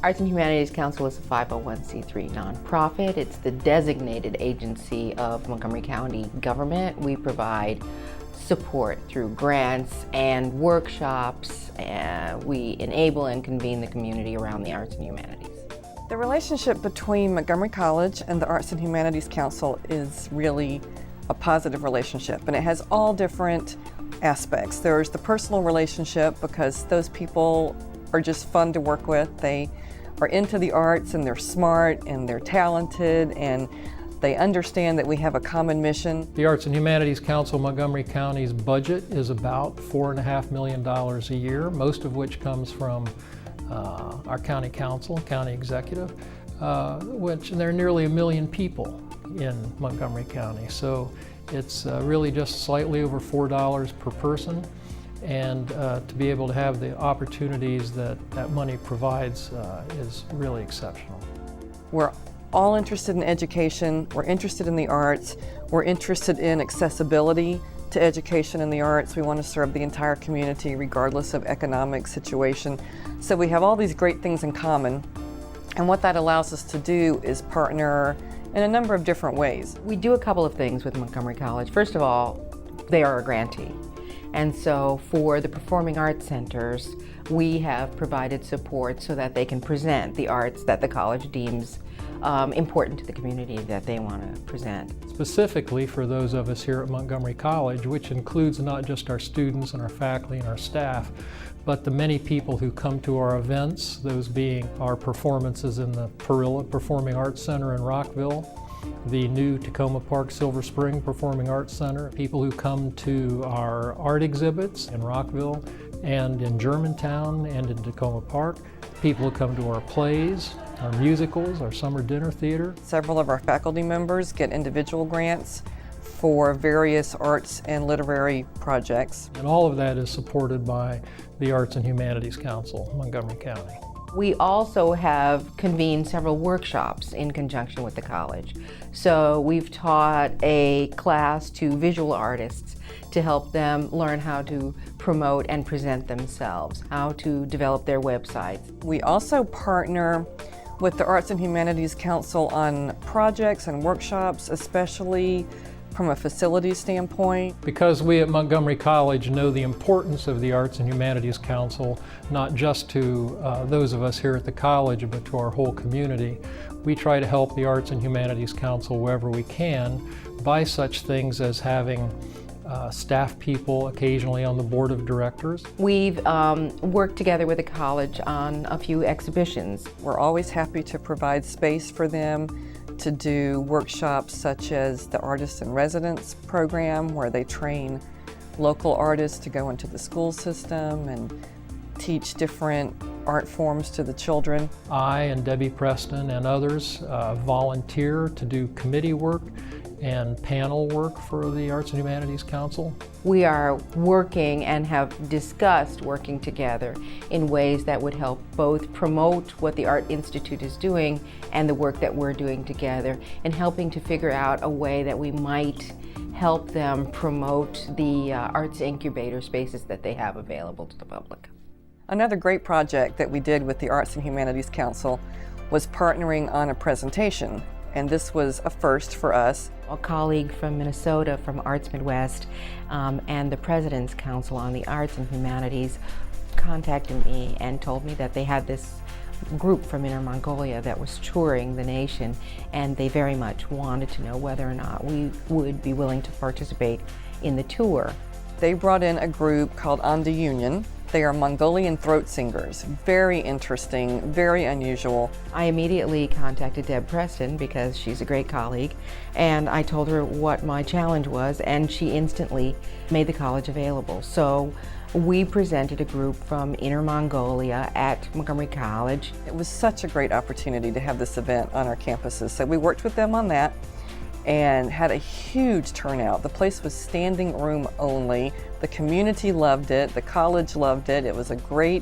Arts and Humanities Council is a 501c3 nonprofit. It's the designated agency of Montgomery County government. We provide support through grants and workshops, and we enable and convene the community around the arts and humanities. The relationship between Montgomery College and the Arts and Humanities Council is really a positive relationship, and it has all different aspects. There's the personal relationship because those people are just fun to work with. They are into the arts and they're smart and they're talented and they understand that we have a common mission. The Arts and Humanities Council Montgomery County's budget is about $4.5 million a year, most of which comes from our county council, county executive, and there are nearly 1 million people in Montgomery County. So it's really just slightly over $4 per person. And to be able to have the opportunities that money provides is really exceptional. We're all interested in education, we're interested in the arts, we're interested in accessibility to education and the arts. We want to serve the entire community regardless of economic situation. So we have all these great things in common, and what that allows us to do is partner in a number of different ways. We do a couple of things with Montgomery College. First of all, they are a grantee. And so for the performing arts centers, we have provided support so that they can present the arts that the college deems important to the community that they want to present. Specifically for those of us here at Montgomery College, which includes not just our students and our faculty and our staff, but the many people who come to our events, those being our performances in the Perilla Performing Arts Center in Rockville, the new Tacoma Park Silver Spring Performing Arts Center, people who come to our art exhibits in Rockville and in Germantown and in Tacoma Park, people who come to our plays, our musicals, our summer dinner theater. Several of our faculty members get individual grants for various arts and literary projects. And all of that is supported by the Arts and Humanities Council, Montgomery County. We also have convened several workshops in conjunction with the college. So we've taught a class to visual artists to help them learn how to promote and present themselves, how to develop their websites. We also partner with the Arts and Humanities Council on projects and workshops, especially from a facilities standpoint. Because we at Montgomery College know the importance of the Arts and Humanities Council, not just to those of us here at the college, but to our whole community, we try to help the Arts and Humanities Council wherever we can by such things as having staff people occasionally on the board of directors. We've worked together with the college on a few exhibitions. We're always happy to provide space for them to do workshops such as the Artists in Residence program, where they train local artists to go into the school system and teach different art forms to the children. I and Debbie Preston and others volunteer to do committee work and panel work for the Arts and Humanities Council. We are working and have discussed working together in ways that would help both promote what the Art Institute is doing and the work that we're doing together, and helping to figure out a way that we might help them promote the arts incubator spaces that they have available to the public. Another great project that we did with the Arts and Humanities Council was partnering on a presentation, and this was a first for us. A colleague from Minnesota from Arts Midwest and the President's Council on the Arts and Humanities contacted me and told me that they had this group from Inner Mongolia that was touring the nation, and they very much wanted to know whether or not we would be willing to participate in the tour. They brought in a group called Anda Union. They are Mongolian throat singers. Very interesting, very unusual. I immediately contacted Deb Preston because she's a great colleague, and I told her what my challenge was, and she instantly made the college available. So we presented a group from Inner Mongolia at Montgomery College. It was such a great opportunity to have this event on our campuses. So we worked with them on that and had a huge turnout. The place was standing room only. The community loved it, the college loved it. It was a great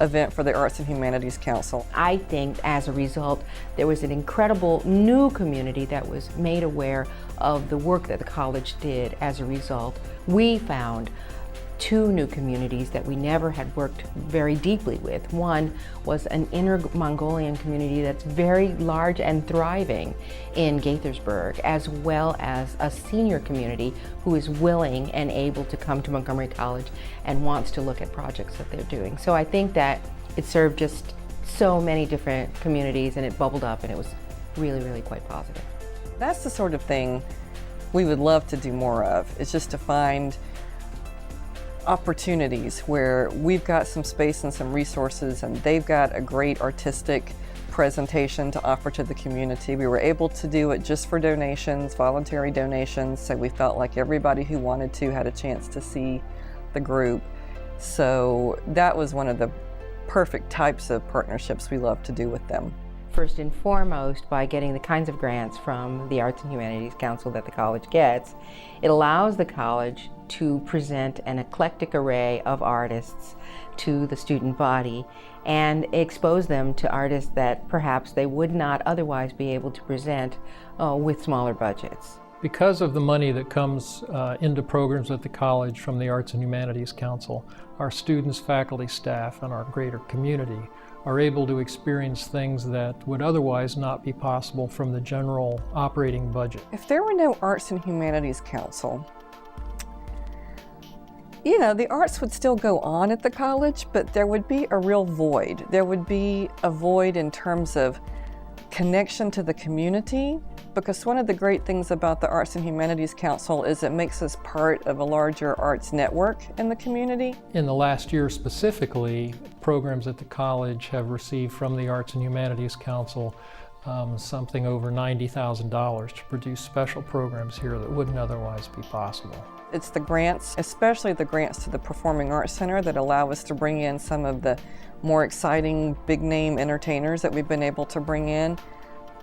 event for the Arts and Humanities Council. I think as a result, there was an incredible new community that was made aware of the work that the college did as a result. We found two new communities that we never had worked very deeply with. One was an inner Mongolian community that's very large and thriving in Gaithersburg, as well as a senior community who is willing and able to come to Montgomery College and wants to look at projects that they're doing. So I think that it served just so many different communities, and it bubbled up, and it was really, really quite positive. That's the sort of thing we would love to do more of, is just to find opportunities where we've got some space and some resources and they've got a great artistic presentation to offer to the community. We were able to do it just for donations, voluntary donations, so we felt like everybody who wanted to had a chance to see the group. So that was one of the perfect types of partnerships we love to do with them. First and foremost, by getting the kinds of grants from the Arts and Humanities Council that the college gets, it allows the college to present an eclectic array of artists to the student body and expose them to artists that perhaps they would not otherwise be able to present with smaller budgets. Because of the money that comes into programs at the college from the Arts and Humanities Council, our students, faculty, staff, and our greater community are able to experience things that would otherwise not be possible from the general operating budget. If there were no Arts and Humanities Council, you know, the arts would still go on at the college, but there would be a real void. There would be a void in terms of connection to the community, because one of the great things about the Arts and Humanities Council is it makes us part of a larger arts network in the community. In the last year specifically, programs at the college have received from the Arts and Humanities Council something over $90,000 to produce special programs here that wouldn't otherwise be possible. It's the grants, especially the grants to the Performing Arts Center, that allow us to bring in some of the more exciting big name entertainers that we've been able to bring in.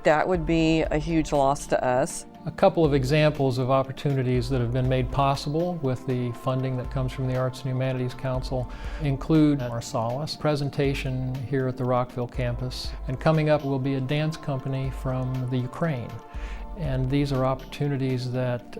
That would be a huge loss to us. A couple of examples of opportunities that have been made possible with the funding that comes from the Arts and Humanities Council include Marsalis presentation here at the Rockville campus, and coming up will be a dance company from the Ukraine. And these are opportunities that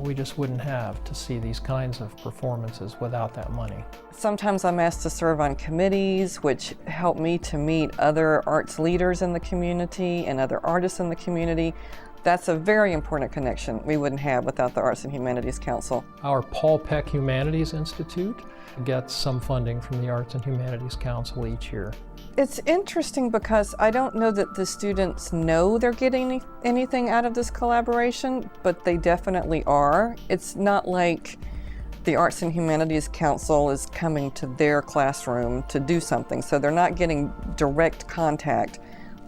we just wouldn't have to see these kinds of performances without that money. Sometimes I'm asked to serve on committees, which help me to meet other arts leaders in the community and other artists in the community. That's a very important connection we wouldn't have without the Arts and Humanities Council. Our Paul Peck Humanities Institute gets some funding from the Arts and Humanities Council each year. It's interesting because I don't know that the students know they're getting anything out of this collaboration, but they definitely are. It's not like the Arts and Humanities Council is coming to their classroom to do something, so they're not getting direct contact,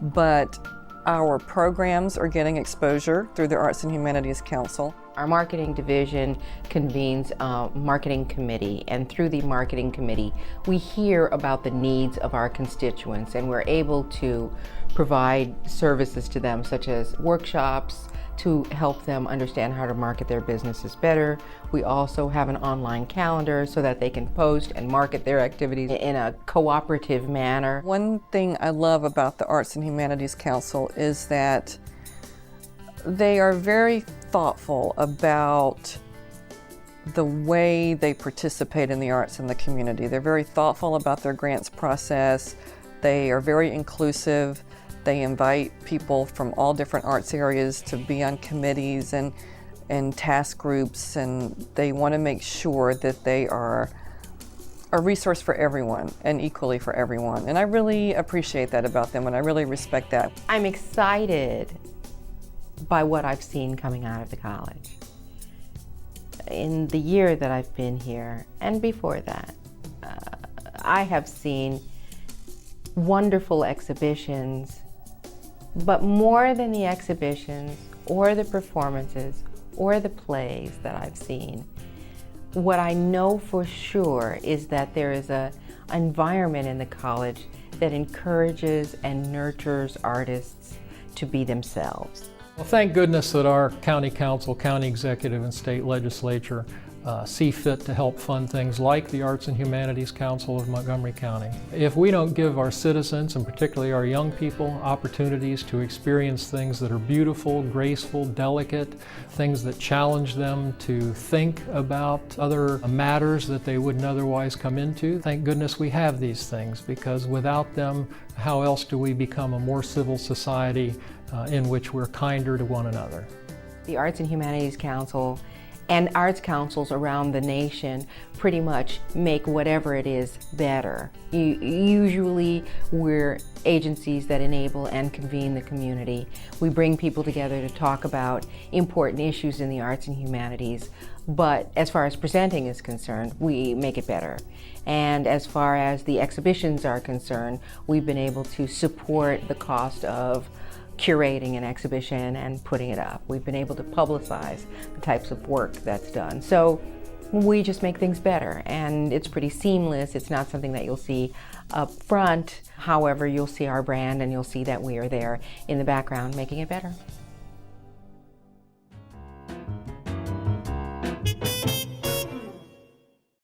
but our programs are getting exposure through the Arts and Humanities Council. Our marketing division convenes a marketing committee, and through the marketing committee, we hear about the needs of our constituents, and we're able to provide services to them, such as workshops to help them understand how to market their businesses better. We also have an online calendar so that they can post and market their activities in a cooperative manner. One thing I love about the Arts and Humanities Council is that they are very thoughtful about the way they participate in the arts in the community. They're very thoughtful about their grants process. They are very inclusive. They invite people from all different arts areas to be on committees and task groups, and they want to make sure that they are a resource for everyone and equally for everyone. And I really appreciate that about them, and I really respect that. I'm excited by what I've seen coming out of the college. In the year that I've been here, and before that, I have seen wonderful exhibitions, but more than the exhibitions or the performances or the plays that I've seen, what I know for sure is that there is an environment in the college that encourages and nurtures artists to be themselves. Well, thank goodness that our county council, county executive, and state legislature see fit to help fund things like the Arts and Humanities Council of Montgomery County. If we don't give our citizens, and particularly our young people, opportunities to experience things that are beautiful, graceful, delicate, things that challenge them to think about other matters that they wouldn't otherwise come into, thank goodness we have these things, because without them, how else do we become a more civil society in which we're kinder to one another? The Arts and Humanities Council and arts councils around the nation pretty much make whatever it is better. Usually we're agencies that enable and convene the community. We bring people together to talk about important issues in the arts and humanities, but as far as presenting is concerned, we make it better. And as far as the exhibitions are concerned, we've been able to support the cost of curating an exhibition and putting it up. We've been able to publicize the types of work that's done. So we just make things better, and it's pretty seamless. It's not something that you'll see up front. However, you'll see our brand and you'll see that we are there in the background making it better.